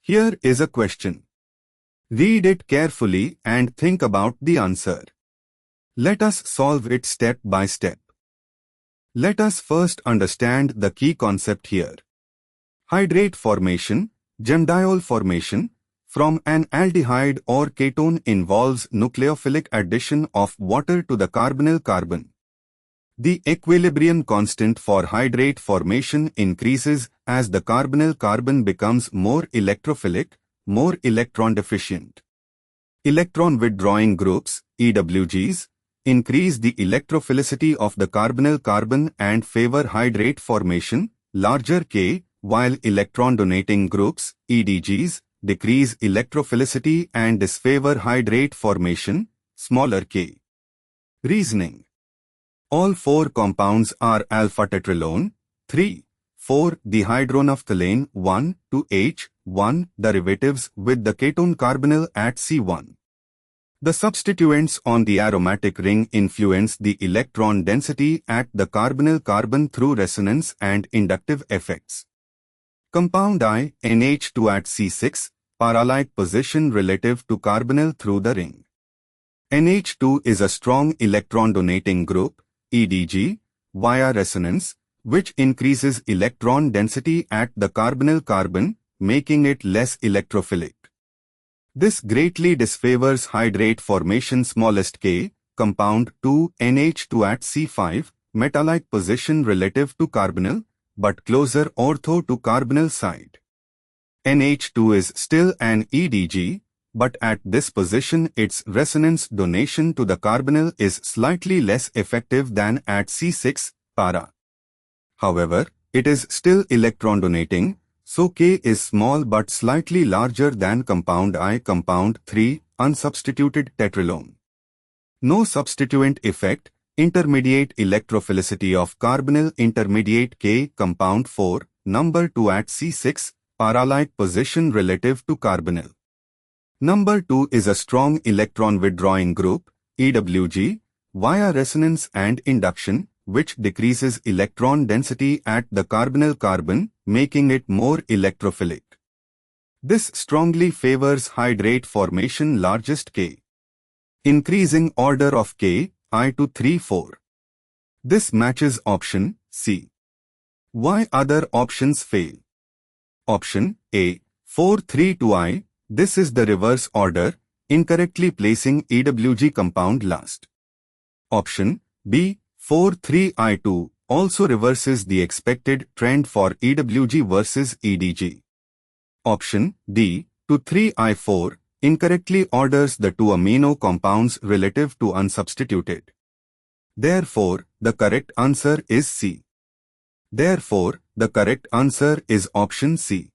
Here is a question. Read it carefully and think about the answer. Let us solve it step by step. Let us first understand the key concept here. Hydrate formation, gem-diol formation, from an aldehyde or ketone involves nucleophilic addition of water to the carbonyl carbon. The equilibrium constant for hydrate formation increases as the carbonyl carbon becomes more electrophilic, more electron deficient. Electron withdrawing groups, EWGs, increase the electrophilicity of the carbonyl carbon and favor hydrate formation, larger K, while electron donating groups, EDGs, decrease electrophilicity and disfavor hydrate formation, smaller K. Reasoning. All four compounds are alpha-tetralone, 3,4-dihydronaphthalane 1,2H1 derivatives with the ketone carbonyl at C1. The substituents on the aromatic ring influence the electron density at the carbonyl carbon through resonance and inductive effects. Compound I, NH2 at C6, para-like position relative to carbonyl through the ring. NH2 is a strong electron-donating group, EDG, via resonance, which increases electron density at the carbonyl carbon, making it less electrophilic. This greatly disfavors hydrate formation smallest K, compound 2NH2 at C5, metallic position relative to carbonyl, but closer ortho to carbonyl side. NH2 is still an EDG, but at this position its resonance donation to the carbonyl is slightly less effective than at C6, para. However, it is still electron donating, so K is small but slightly larger than compound I, compound 3, unsubstituted tetralone. No substituent effect, intermediate electrophilicity of carbonyl intermediate K, compound 4, number 2 at C6, para-like position relative to carbonyl. Number 2 is a strong electron withdrawing group, EWG, via resonance and induction, which decreases electron density at the carbonyl carbon, making it more electrophilic. This strongly favors hydrate formation largest K. Increasing order of K, I to 3, 4. This matches option C. Why other options fail? Option A, 4, 3 to I, this is the reverse order, incorrectly placing EWG compound last. Option B, 4, 3 I2, also reverses the expected trend for EWG versus EDG. Option D, 2, 3 I4, incorrectly orders the two amino compounds relative to unsubstituted. Therefore, the correct answer is C. Therefore, the correct answer is option C.